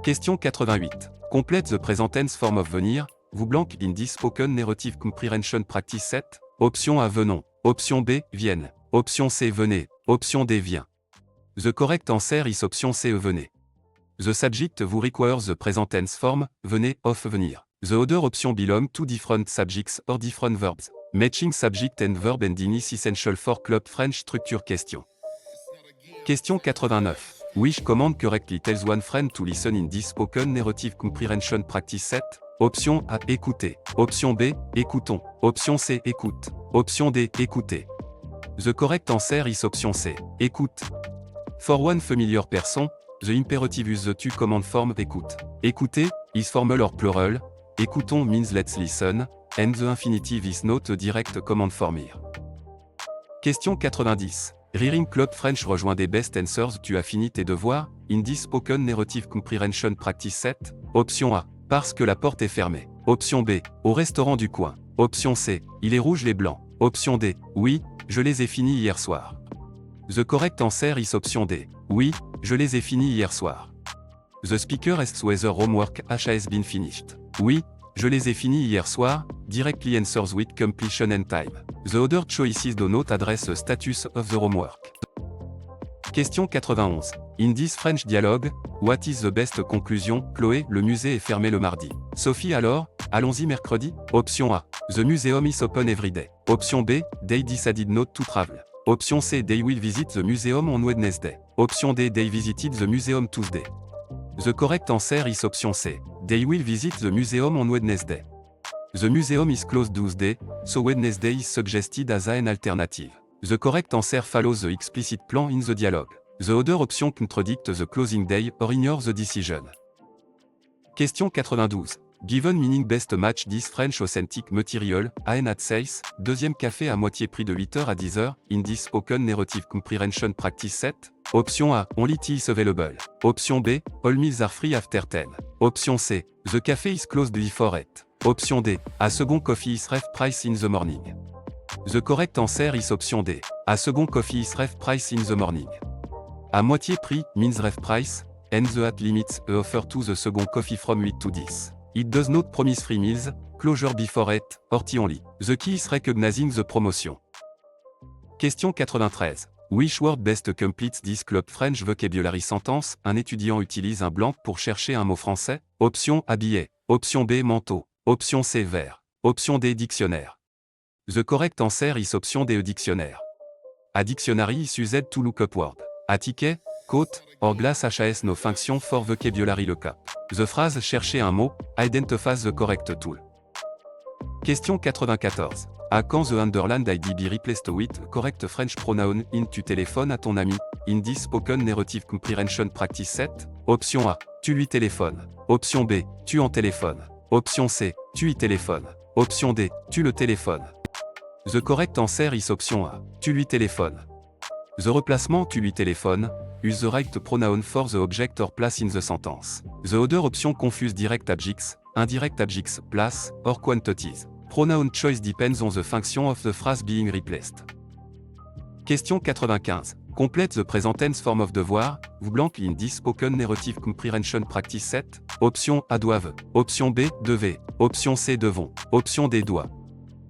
Question 88. Complete the present tense form of venir, vous blank in this spoken narrative comprehension practice 7. Option A venons. Option B viennent. Option C venez. Option D vient. The correct answer is option C venez. The subject vous requires the present tense form, venez, of venir. The other option belong to different subjects or different verbs. Matching subject and verb ending is essential for Club French structure question. Question 89. Which command correctly tells one friend to listen in this spoken narrative comprehension practice 7? Option A, écoutez. Option B, écoutons. Option C, écoute. Option D, écoutez. The correct answer is option C, écoute. For one familiar person, the imperative use the to command form écoute. Écoutez is formal or plural. Écoutons means let's listen, and the infinitive is not a direct command form here. Question 90. Reading Club French rejoint des best answers. Tu as fini tes devoirs? In this spoken narrative comprehension practice 7. Option A. Parce que la porte est fermée. Option B. Au restaurant du coin. Option C. Il est rouge les blancs. Option D. Oui, je les ai finis hier soir. The correct answer is option D. Oui, je les ai finis hier soir. The speaker asks whether homework has been finished. Oui, je les ai finis hier soir, directly answers with completion and time. The other choices do not address the status of the homework. Question 91. In this French dialogue, what is the best conclusion? Chloé, le musée est fermé le mardi. Sophie alors, allons-y mercredi? Option A. The museum is open every day. Option B. They decided not to travel. Option C. They will visit the museum on Wednesday. Option D. They visited the museum Tuesday. The correct answer is option C. They will visit the museum on Wednesday. The museum is closed Tuesday, so Wednesday is suggested as an alternative. The correct answer follows the explicit plan in the dialogue. The other option contradict the closing day or ignore the decision. Question 92. Given meaning best match this French authentic material, AN at sales, deuxième café à moitié prix de 8h à 10h, in this spoken narrative comprehension practice 7. Option A, only tea is available. Option B, all meals are free after 10. Option C, the cafe is closed before 8. Option D, a second coffee is half price in the morning. The correct answer is option D, a second coffee is half price in the morning. À moitié prix means half price, and the at limits a offer to the second coffee from 8 to 10. It does not promise free meals, closure before 8, or tea only. The key is recognizing the promotion. Question 93. Which word best completes this Club French vocabulary sentence? Un étudiant utilise un blanc pour chercher un mot français. Option A billet. Option B manteau. Option C verre. Option D dictionnaire. The correct answer is option D dictionnaire. A dictionary is used to look up word. A ticket, quote, or glass has no function for vocabulary lookup. The phrase chercher un mot identifies the correct tool. Question 94. À quand the underlined ID be replaced with correct French pronoun in tu téléphones à ton ami, in this spoken narrative comprehension practice 7? Option A, tu lui téléphones. Option B, tu en téléphones. Option C, tu y téléphones. Option D, tu le téléphones. The correct answer is option A, tu lui téléphones. The replacement tu lui téléphones, use the right pronoun for the object or place in the sentence. The other option confuse direct objects, indirect objects, place, or quantities. Pronoun choice depends on the function of the phrase being replaced. Question 95. Complete the present tense form of devoir, vous blank in this spoken narrative comprehension practice 7. Option A doivent. Option B devez. Option C devons. Option D doit.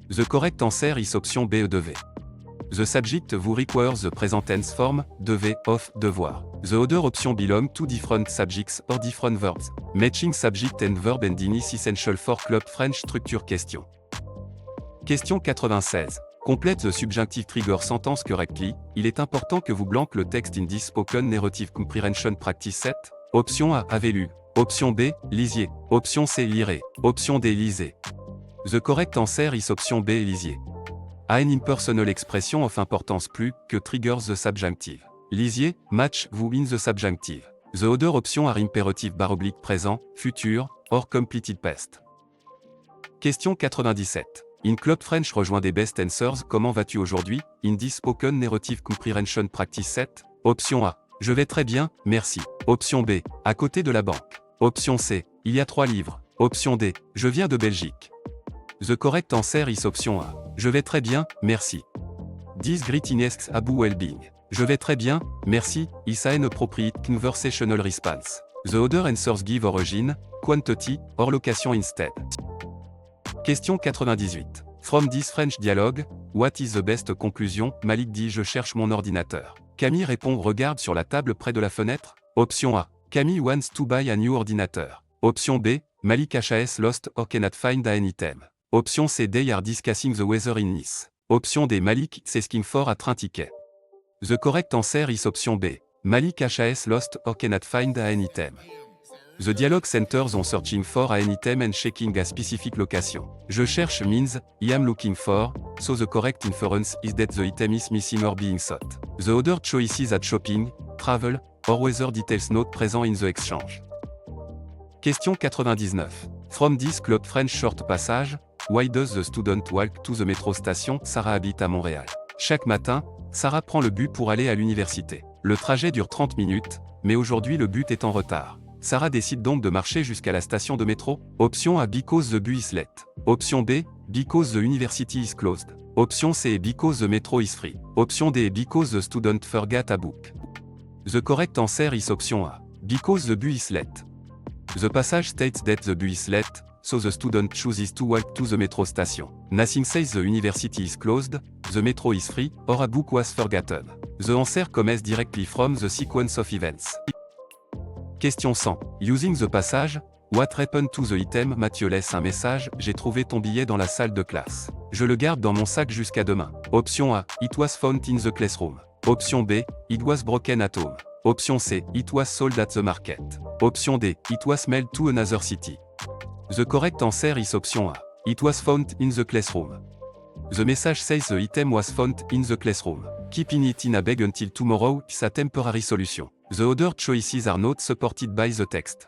The correct answer is option B devez. The subject vous requires the present tense form, devez, of, devoir. The other option belong to different subjects or different verbs. Matching subject and verb ending is essential for Club French structure question. Question 96. Complete the subjunctive trigger sentence correctly. Il est important que vous blank le texte in this spoken narrative comprehension practice 7. Option A, avez lu. Option B, lisiez. Option C, lirez. Option D, lisez. The correct answer is option B, lisiez. A an impersonal expression of importance plus que triggers the subjunctive. Lisier, match, vous in the subjunctive. The other option are imperative / présent, futur, or completed past. Question 97. In Club French rejoint des best answers. Comment vas-tu aujourd'hui? In this spoken narrative comprehension practice 7. Option A. Je vais très bien, merci. Option B. À côté de la banque. Option C. Il y a 3 livres. Option D. Je viens de Belgique. The correct answer is option A. Je vais très bien, merci. This greetings Abu well-being. Je vais très bien, merci, is an appropriate conversational response. The other answers give origin, quantity, or location instead. Question 98. From this French dialogue, what is the best conclusion? Malik dit je cherche mon ordinateur. Camille répond regarde sur la table près de la fenêtre. Option A. Camille wants to buy a new ordinateur. Option B. Malik has lost or cannot find an item. Option C. They are discussing the weather in Nice. Option D. Malik is asking for a train ticket. The correct answer is option B. Malik has lost or cannot find an item. The dialogue centers on searching for an item and checking a specific location. Je cherche means, I am looking for, so the correct inference is that the item is missing or being sought. The other choices are shopping, travel, or weather details not present in the exchange. Question 99. From this Club French short passage, why does the student walk to the metro station? Sarah habite à Montréal. Chaque matin, Sarah prend le bus pour aller à l'université. Le trajet dure 30 minutes, mais aujourd'hui le bus est en retard. Sarah décide donc de marcher jusqu'à la station de métro. Option A. Because the bus is late. Option B. Because the university is closed. Option C. Because the metro is free. Option D. Because the student forgot a book. The correct answer is option A. Because the bus is late. The passage states that the bus is late, so the student chooses to walk to the metro station. Nothing says the university is closed, the metro is free, or a book was forgotten. The answer comes directly from the sequence of events. Question 100. Using the passage, what happened to the item? Mathieu laisse un message, j'ai trouvé ton billet dans la salle de classe. Je le garde dans mon sac jusqu'à demain. Option A. It was found in the classroom. Option B. It was broken at home. Option C. It was sold at the market. Option D. It was mailed to another city. The correct answer is option A. It was found in the classroom. The message says the item was found in the classroom. Keeping it in a bag until tomorrow is a temporary solution. The other choices are not supported by the text.